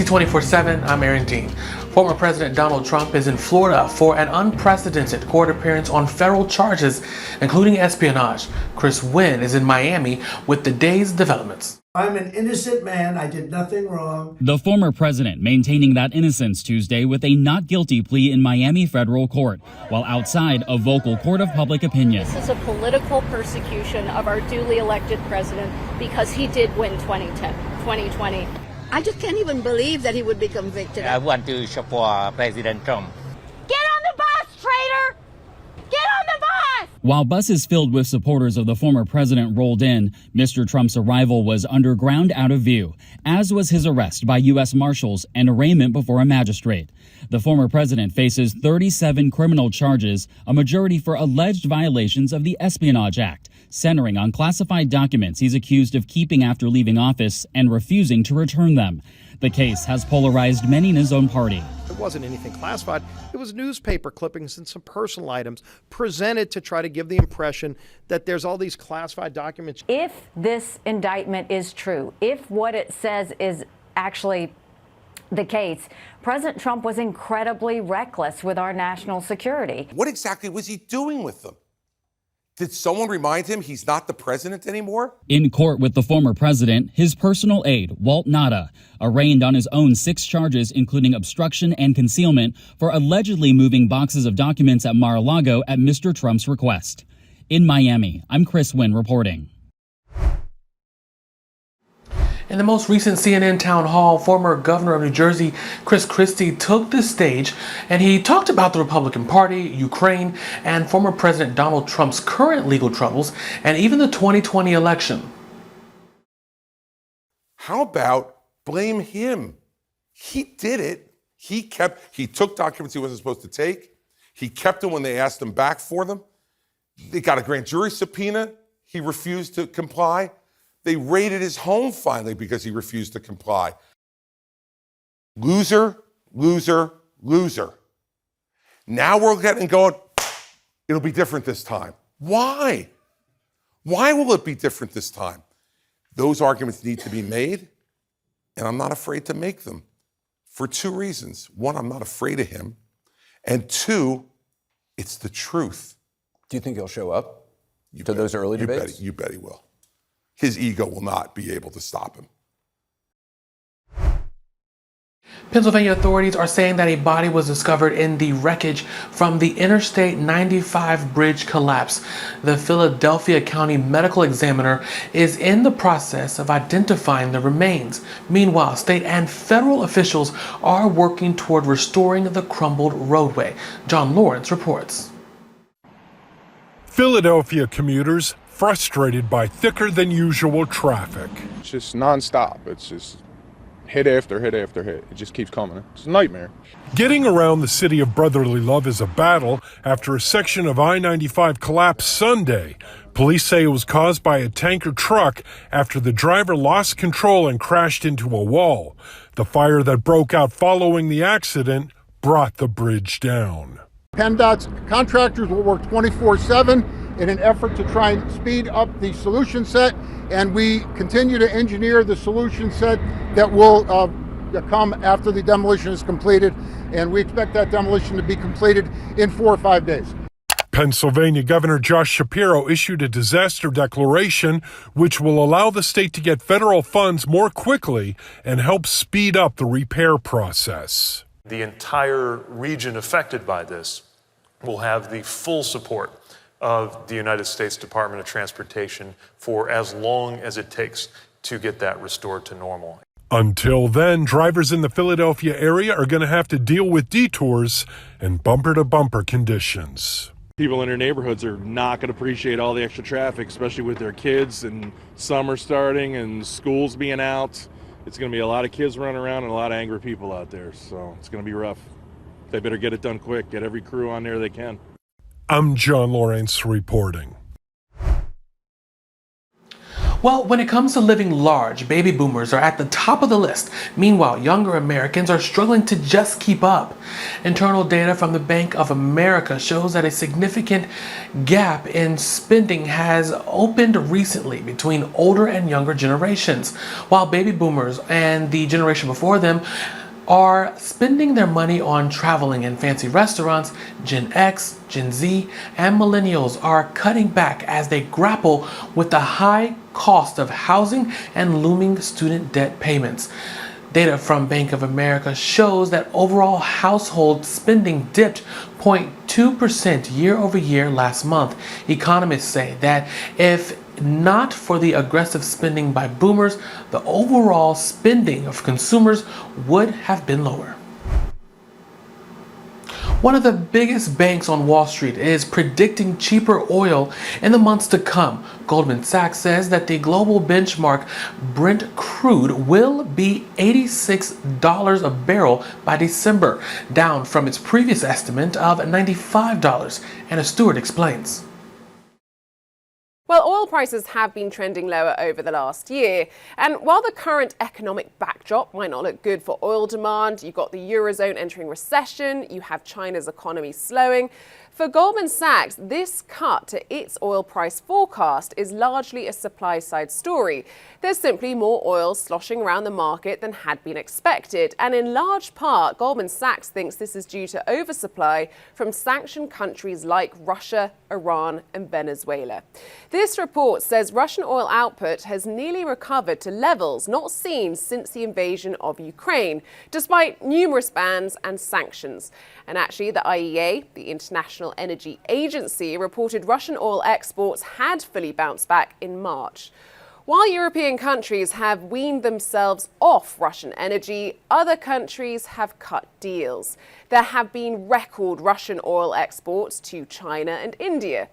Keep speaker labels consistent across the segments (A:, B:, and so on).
A: 24/7, I'm Aaron Dean. Former President Donald Trump is in Florida for an unprecedented court appearance on federal charges, including espionage. Chris Wynn is in Miami with the day's developments.
B: I'm an innocent man. I did nothing wrong.
C: The former president maintaining that innocence Tuesday with a not guilty plea in Miami federal court, while outside a vocal court of public opinion.
D: This is a political persecution of our duly elected president because he did win 2020.
E: I just can't even believe that he would be convicted.
F: I want to support President Trump.
D: Get on the bus, traitor! Get on the bus!
C: While buses filled with supporters of the former president rolled in, Mr. Trump's arrival was underground out of view, as was his arrest by U.S. Marshals and arraignment before a magistrate. The former president faces 37 criminal charges, a majority for alleged violations of the Espionage Act, centering on classified documents he's accused of keeping after leaving office and refusing to return them. The case has polarized many in his own party.
G: It wasn't anything classified. It was newspaper clippings and some personal items presented to try to give the impression that there's all these classified documents.
H: If this indictment is true, if what it says is actually the case, President Trump was incredibly reckless with our national security.
I: What exactly was he doing with them? Did someone remind him he's not the president anymore?
C: In court with the former president, his personal aide, Walt Nada, arraigned on his own 6 charges, including obstruction and concealment, for allegedly moving boxes of documents at Mar-a-Lago at Mr. Trump's request. In Miami, I'm Chris Wynn reporting.
A: In the most recent CNN town hall, former governor of New Jersey, Christie, took the stage and he talked about the Republican Party, Ukraine, and former President Donald Trump's current legal troubles, and even the 2020 election.
I: How about blame him? He did it. He took documents he wasn't supposed to take. He kept them when they asked him back for them. They got a grand jury subpoena. He refused to comply. They raided his home finally because he refused to comply. Loser, loser, loser. Now we're going, it'll be different this time. Why? Why will it be different this time? Those arguments need to be made, and I'm not afraid to make them for 2 reasons. 1, I'm not afraid of him, and 2, it's the truth.
J: Do you think he'll show up to those early debates?
I: You bet he will. His ego will not be able to stop him.
A: Pennsylvania authorities are saying that a body was discovered in the wreckage from the Interstate 95 bridge collapse. The Philadelphia County Medical Examiner is in the process of identifying the remains. Meanwhile, state and federal officials are working toward restoring the crumbled roadway. John Lawrence reports.
K: Philadelphia commuters frustrated by thicker than usual traffic.
L: It's just nonstop. It's just hit after hit after hit. It just keeps coming. It's a nightmare.
K: Getting around the city of brotherly love is a battle after a section of I-95 collapsed Sunday. Police say it was caused by a tanker truck after the driver lost control and crashed into a wall. The fire that broke out following the accident brought the bridge down.
M: PennDOT's contractors will work 24/7 in an effort to try and speed up the solution set, and we continue to engineer the solution set that will come after the demolition is completed, and we expect that demolition to be completed in 4 or 5 days.
K: Pennsylvania Governor Josh Shapiro issued a disaster declaration which will allow the state to get federal funds more quickly and help speed up the repair process.
N: The entire region affected by this will have the full support of the United States Department of Transportation for as long as it takes to get that restored to normal.
K: Until then, drivers in the Philadelphia area are going to have to deal with detours and bumper-to-bumper conditions.
L: People in their neighborhoods are not going to appreciate all the extra traffic, especially with their kids and summer starting and schools being out. It's going to be a lot of kids running around and a lot of angry people out there, so it's going to be rough. They better get it done quick, get every crew on there they can.
K: I'm John Lawrence reporting.
A: Well, when it comes to living large, baby boomers are at the top of the list. Meanwhile, younger Americans are struggling to just keep up. Internal data from the Bank of America shows that a significant gap in spending has opened recently between older and younger generations. While baby boomers and the generation before them are spending their money on traveling in fancy restaurants, Gen X, Gen Z, and Millennials are cutting back as they grapple with the high cost of housing and looming student debt payments. Data from Bank of America shows that overall household spending dipped 0.2% year over year last month. Economists say that if not for the aggressive spending by boomers, the overall spending of consumers would have been lower. One of the biggest banks on Wall Street is predicting cheaper oil in the months to come. Goldman Sachs says that the global benchmark Brent crude will be $86 a barrel by December, down from its previous estimate of $95. Anna Stewart explains.
O: Well, oil prices have been trending lower over the last year. And while the current economic backdrop might not look good for oil demand, you've got the Eurozone entering recession, you have China's economy slowing. For Goldman Sachs, this cut to its oil price forecast is largely a supply-side story. There's simply more oil sloshing around the market than had been expected. And in large part, Goldman Sachs thinks this is due to oversupply from sanctioned countries like Russia, Iran, and Venezuela. This report says Russian oil output has nearly recovered to levels not seen since the invasion of Ukraine, despite numerous bans and sanctions. And actually, the IEA, the International Energy Agency, reported Russian oil exports had fully bounced back in March. While European countries have weaned themselves off Russian energy, other countries have cut deals. There have been record Russian oil exports to China and India.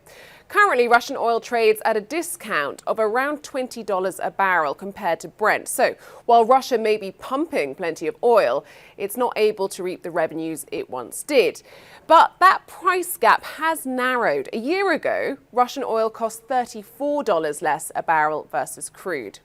O: Currently, Russian oil trades at a discount of around $20 a barrel compared to Brent. So while Russia may be pumping plenty of oil, it's not able to reap the revenues it once did. But that price gap has narrowed. A year ago, Russian oil cost $34 less a barrel versus crude.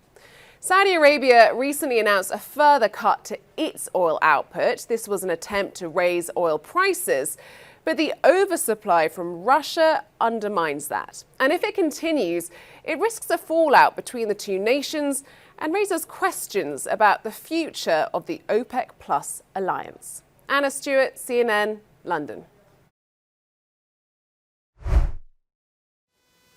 O: Saudi Arabia recently announced a further cut to its oil output. This was an attempt to raise oil prices. But the oversupply from Russia undermines that. And if it continues, it risks a fallout between the two nations and raises questions about the future of the OPEC Plus alliance. Anna Stewart, CNN, London.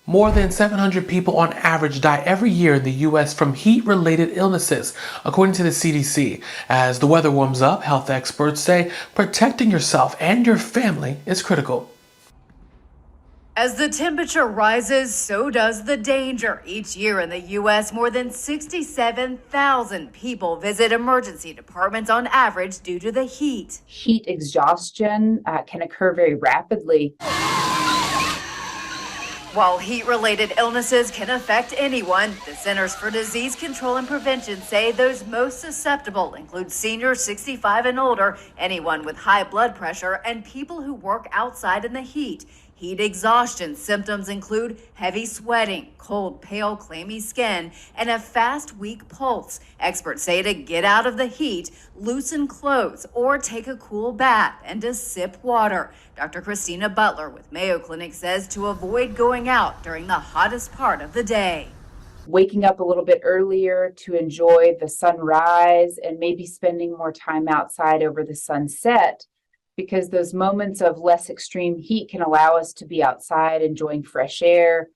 A: More than 700 people on average die every year in the U.S. from heat-related illnesses, according to the CDC. As the weather warms up, health experts say protecting yourself and your family is critical.
P: As the temperature rises, so does the danger. Each year in the U.S., more than 67,000 people visit emergency departments on average due to the heat.
Q: Heat exhaustion can occur very rapidly.
P: While heat-related illnesses can affect anyone, the Centers for Disease Control and Prevention say those most susceptible include seniors 65 and older, anyone with high blood pressure, and people who work outside in the heat. Heat exhaustion symptoms include heavy sweating, cold, pale, clammy skin, and a fast, weak pulse. Experts say to get out of the heat, loosen clothes, or take a cool bath and to sip water. Dr. Christina Butler with Mayo Clinic says to avoid going out during the hottest part of the day.
Q: Waking up a little bit earlier to enjoy the sunrise and maybe spending more time outside over the sunset, because those moments of less extreme heat can allow us to be outside enjoying fresh air,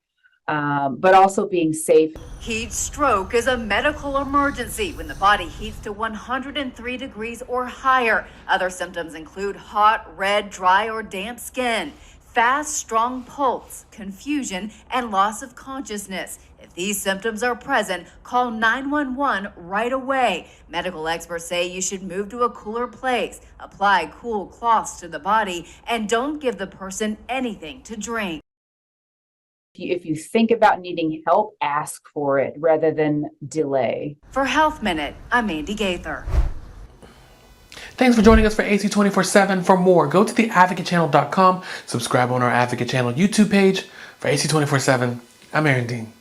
Q: but also being safe.
P: Heat stroke is a medical emergency when the body heats to 103 degrees or higher. Other symptoms include hot, red, dry, or damp skin, fast, strong pulse, confusion, and loss of consciousness. If these symptoms are present, call 911 right away. Medical experts say you should move to a cooler place, apply cool cloths to the body, and don't give the person anything to drink.
Q: If you think about needing help, ask for it rather than delay.
P: For Health Minute, I'm Mandy Gaither.
A: Thanks for joining us for AC 24/7. For more, go to theadvocatechannel.com, subscribe on our Advocate Channel YouTube page. For AC 24/7, I'm Aaron Dean.